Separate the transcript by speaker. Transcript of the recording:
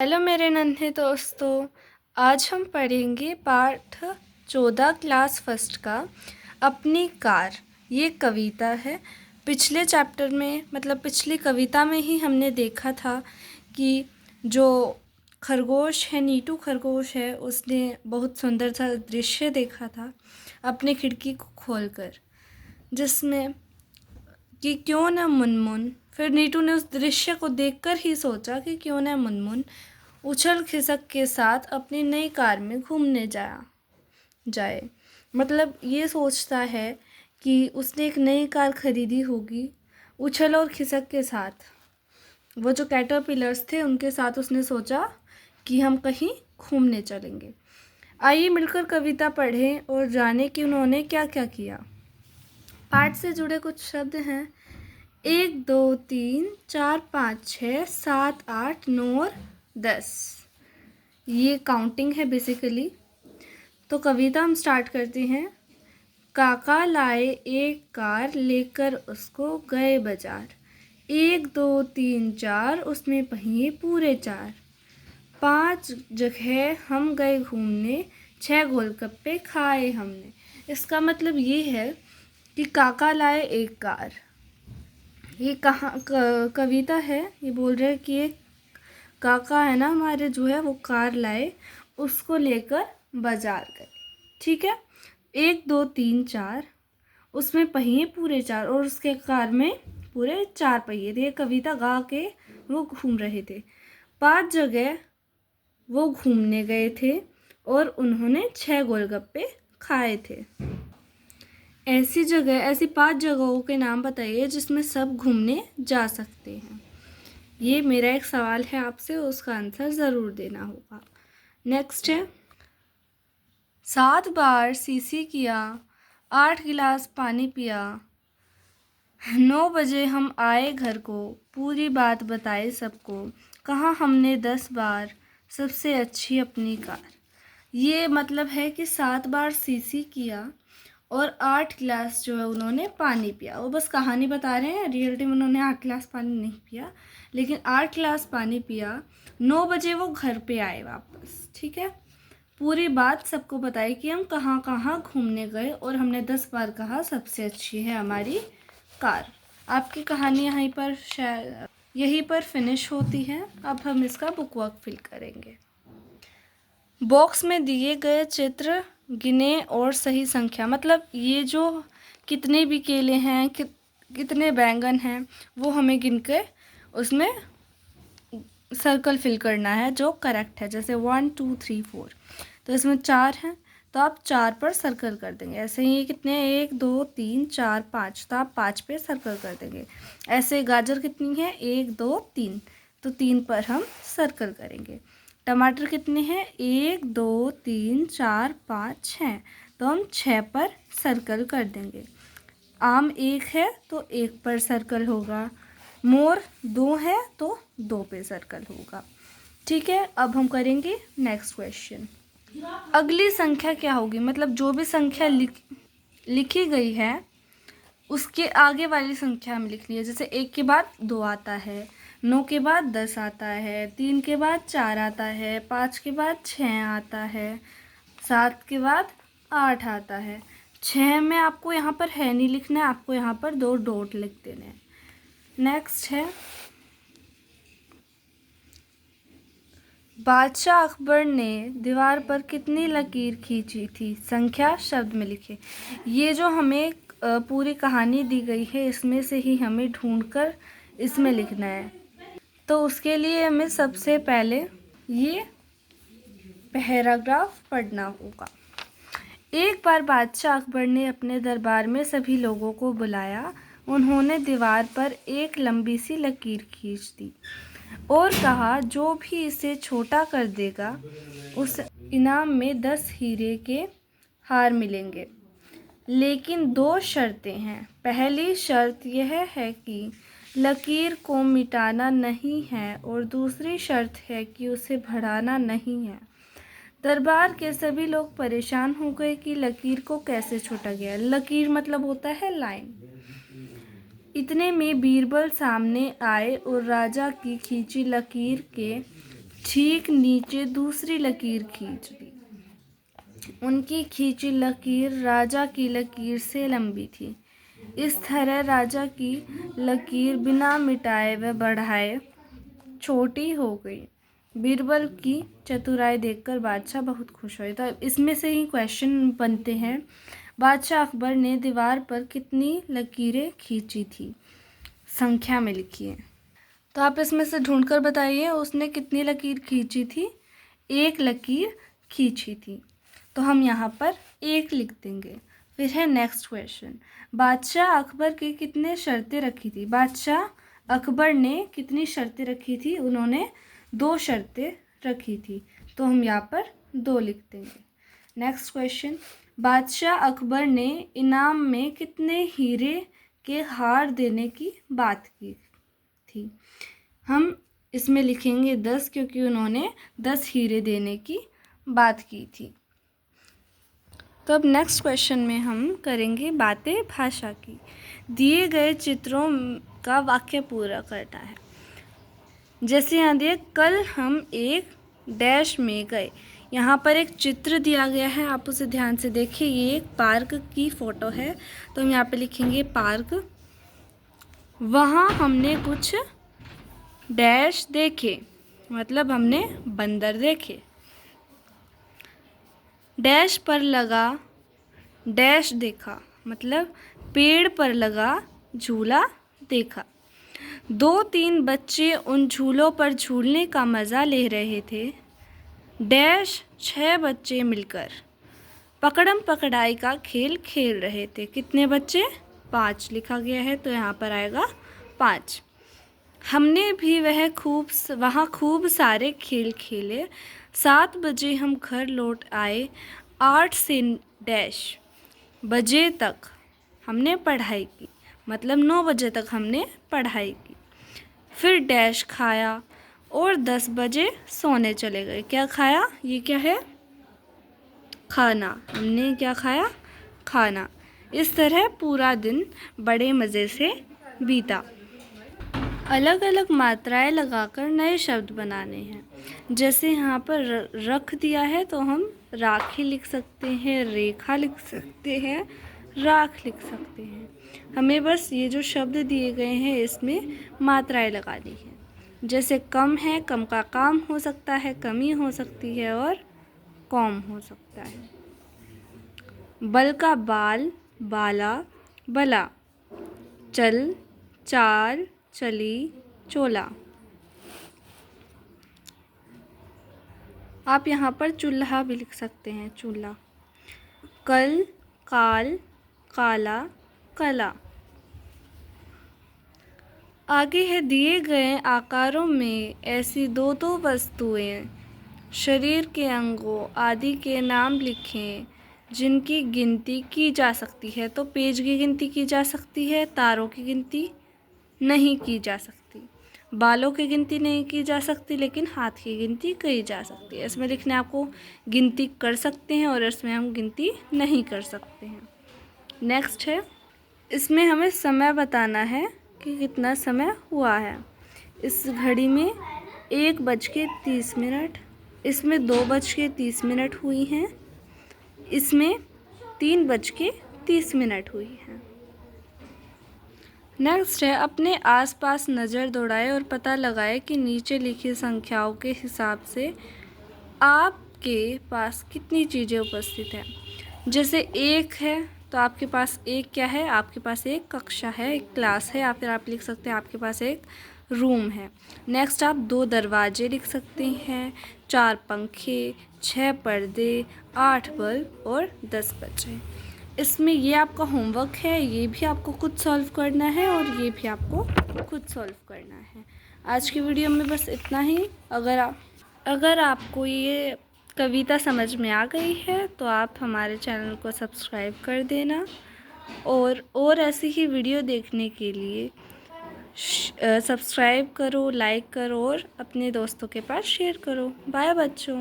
Speaker 1: Hello मेरे नन्हे दोस्तों। आज हम पढ़ेंगे पाठ 14 क्लास फर्स्ट का अपनी कार। ये कविता है। पिछले चैप्टर में मतलब पिछली कविता में ही हमने देखा था कि जो खरगोश है, नीटू खरगोश है, उसने बहुत सुंदर सा दृश्य देखा था अपनी खिड़की को खोलकर, जिसमें कि क्यों न मुनमुन। फिर नीटू ने उस दृश्य को देखकर ही सोचा कि क्यों न मुनमुन उछल खिसक के साथ अपनी नई कार में घूमने जाए। मतलब ये सोचता है कि उसने एक नई कार खरीदी होगी। उछल और खिसक के साथ वो जो कैटरपिलर्स थे उनके साथ उसने सोचा कि हम कहीं घूमने चलेंगे। आइए मिलकर कविता पढ़ें और जानें कि उन्होंने क्या क्या किया। पाठ से जुड़े कुछ शब्द हैं। 1 2 3 4 5 6 7 8 9 और 10। ये काउंटिंग है बेसिकली। तो कविता हम स्टार्ट करते हैं। काका लाए एक कार, लेकर उसको गए बाजार। 1 2 3 4 उसमें पहिए पूरे 4। 5 जगह हम गए घूमने, 6 गोलगप्पे खाए हमने। इसका मतलब ये है कि काका लाए एक कार। ये कविता है। ये बोल रहे हैं कि एक काका है ना हमारे, जो है वो कार लाए, उसको लेकर बाजार गए। ठीक है। 1 2 3 4 उसमें पहिए पूरे 4 और उसके कार में पूरे 4 पहिए थे। ये कविता गा के वो घूम रहे थे। 5 जगह वो घूमने गए थे और उन्होंने 6 गोलगप्पे खाए थे। ऐसी 5 जगहों के नाम बताइए जिसमें सब घूमने जा सकते हैं। ये मेरा एक सवाल है आपसे, उसका आंसर ज़रूर देना होगा। नेक्स्ट है, 7 बार सीसी किया, 8 गिलास पानी पिया, 9 बजे हम आए घर को, पूरी बात बताई सबको, कहा हमने 10 बार सबसे अच्छी अपनी कार। ये मतलब है कि 7 बार सीसी किया और 8 गिलास जो है उन्होंने पानी पिया। वो बस कहानी बता रहे हैं, रियलिटी में उन्होंने 8 गिलास पानी नहीं पिया, लेकिन 8 गिलास पानी पिया। 9 बजे वो घर पे आए वापस। ठीक है। पूरी बात सबको बताई कि हम कहाँ कहाँ घूमने गए और हमने 10 बार कहा सबसे अच्छी है हमारी कार। आपकी कहानी यहीं पर फिनिश होती है। अब हम इसका बुक वर्क फिल करेंगे। बॉक्स में दिए गए चित्र गिने और सही संख्या, मतलब ये जो कितने भी केले हैं, कितने बैंगन हैं, वो हमें गिन के उसमें सर्कल फिल करना है जो करेक्ट है। जैसे 1 2 3 4, तो इसमें 4 हैं तो आप 4 पर सर्कल कर देंगे। ऐसे ही कितने 1 2 3 4 5, तो आप 5 पे सर्कल कर देंगे। ऐसे गाजर कितनी है 1 2 3, तो 3 पर हम सर्कल करेंगे। टमाटर कितने हैं 1 2 3 4 5 6, तो हम 6 पर सर्कल कर देंगे। आम 1 है तो 1 पर सर्कल होगा। मोर 2 है तो 2 पे सर्कल होगा। ठीक है। अब हम करेंगे नेक्स्ट क्वेश्चन। अगली संख्या क्या होगी, मतलब जो भी संख्या लिखी गई है उसके आगे वाली संख्या हमें लिखनी है। जैसे 1 के बाद 2 आता है, 9 के बाद 10 आता है, 3 के बाद 4 आता है, 5 के बाद 6 आता है, 7 के बाद 8 आता है। 6 में आपको यहाँ पर है नहीं लिखना है, आपको यहाँ पर 2 डॉट लिख देने हैं। नेक्स्ट है, बादशाह अकबर ने दीवार पर कितनी लकीर खींची थी, संख्या शब्द में लिखे। ये जो हमें पूरी कहानी दी गई है इसमें से ही हमें ढूंढकर इसमें लिखना है। तो उसके लिए हमें सबसे पहले ये पैराग्राफ पढ़ना होगा। एक बार बादशाह अकबर ने अपने दरबार में सभी लोगों को बुलाया। उन्होंने दीवार पर एक लंबी सी लकीर खींच दी और कहा, जो भी इसे छोटा कर देगा उस इनाम में 10 हीरे के हार मिलेंगे, लेकिन 2 शर्तें हैं। पहली शर्त यह है कि लकीर को मिटाना नहीं है और दूसरी शर्त है कि उसे बढ़ाना नहीं है। दरबार के सभी लोग परेशान हो गए कि लकीर को कैसे छोटा गया। लकीर मतलब होता है लाइन। इतने में बीरबल सामने आए और राजा की खींची लकीर के ठीक नीचे दूसरी लकीर खींच ली। उनकी खींची लकीर राजा की लकीर से लंबी थी। इस तरह राजा की लकीर बिना मिटाए व बढ़ाए छोटी हो गई। बीरबल की चतुराई देखकर बादशाह बहुत खुश हुए। तो इसमें से ही क्वेश्चन बनते हैं, बादशाह अकबर ने दीवार पर कितनी लकीरें खींची थी, संख्या में लिखिए। तो आप इसमें से ढूंढकर बताइए उसने कितनी लकीर खींची थी। एक लकीर खींची थी, तो हम यहाँ पर एक लिख देंगे। फिर है नेक्स्ट क्वेश्चन, बादशाह अकबर की कितने शर्तें रखी थी। बादशाह अकबर ने कितनी शर्तें रखी थी, उन्होंने 2 शर्तें रखी थी, तो हम यहाँ पर 2 लिख देंगे। नेक्स्ट क्वेश्चन, बादशाह अकबर ने इनाम में कितने हीरे के हार देने की बात की थी। हम इसमें लिखेंगे 10, क्योंकि उन्होंने 10 हीरे देने की बात की थी। तो अब नेक्स्ट क्वेश्चन में हम करेंगे बातें भाषा की। दिए गए चित्रों का वाक्य पूरा करना है। जैसे यहाँ दिए, कल हम एक डैश में गए। यहाँ पर एक चित्र दिया गया है, आप उसे ध्यान से देखिए। ये एक पार्क की फ़ोटो है, तो हम यहाँ पे लिखेंगे पार्क। वहाँ हमने कुछ डैश देखे, मतलब हमने बंदर देखे। डैश पर लगा डैश देखा, मतलब पेड़ पर लगा झूला देखा। 2-3 बच्चे उन झूलों पर झूलने का मज़ा ले रहे थे। डैश 6 बच्चे मिलकर पकड़म पकड़ाई का खेल खेल रहे थे। कितने बच्चे? 5 लिखा गया है, तो यहाँ पर आएगा 5। हमने भी वहाँ खूब सारे खेल खेले। 7 बजे हम घर लौट आए। 8 से डैश बजे तक हमने पढ़ाई की, मतलब 9 बजे तक हमने पढ़ाई की। फिर डैश खाया और 10 बजे सोने चले गए। क्या खाया? ये क्या है? खाना। हमने क्या खाया? खाना। इस तरह पूरा दिन बड़े मज़े से बीता। अलग अलग मात्राएं लगाकर नए शब्द बनाने हैं। जैसे यहाँ पर रख दिया है, तो हम राखी लिख सकते हैं, रेखा लिख सकते हैं, राख लिख सकते हैं। हमें बस ये जो शब्द दिए गए हैं इसमें मात्राएं लगानी है। जैसे कम है, कम का काम हो सकता है, कमी हो सकती है, और कौम हो सकता है। बल का बाल, बाला, बला। चल, चाल, चली, चोला। आप यहाँ पर चूल्हा भी लिख सकते हैं, चूल्हा। कल, काल, काला, कला। आगे है, दिए गए आकारों में ऐसी 2-2 वस्तुएं, शरीर के अंगों आदि के नाम लिखें जिनकी गिनती की जा सकती है। तो पेज की गिनती की जा सकती है, तारों की गिनती नहीं की जा सकती, बालों की गिनती नहीं की जा सकती, लेकिन हाथ की गिनती की जा सकती है। इसमें लिखने आपको गिनती कर सकते हैं और इसमें हम गिनती नहीं कर सकते हैं। नेक्स्ट है, इसमें हमें समय बताना है कि कितना समय हुआ है। इस घड़ी में 1:30, इसमें 2:30 हुई हैं, इसमें 3:30 हुई हैं। नेक्स्ट है, अपने आसपास नज़र दौड़ाए और पता लगाए कि नीचे लिखी संख्याओं के हिसाब से आपके पास कितनी चीज़ें उपस्थित हैं। जैसे 1 है, तो आपके पास एक क्या है? आपके पास एक कक्षा है, एक क्लास है, या फिर आप लिख सकते हैं आपके पास एक रूम है। नेक्स्ट आप 2 दरवाजे लिख सकते हैं, 4 पंखे, 6 पर्दे, 8 बल्ब और 10 बच्चे। इसमें ये आपका होमवर्क है, ये भी आपको खुद सॉल्व करना है और ये भी आपको खुद सॉल्व करना है। आज की वीडियो में बस इतना ही। अगर आपको ये कविता समझ में आ गई है तो आप हमारे चैनल को सब्सक्राइब कर देना, और ऐसी ही वीडियो देखने के लिए सब्सक्राइब करो, लाइक करो और अपने दोस्तों के पास शेयर करो। बाय बच्चों।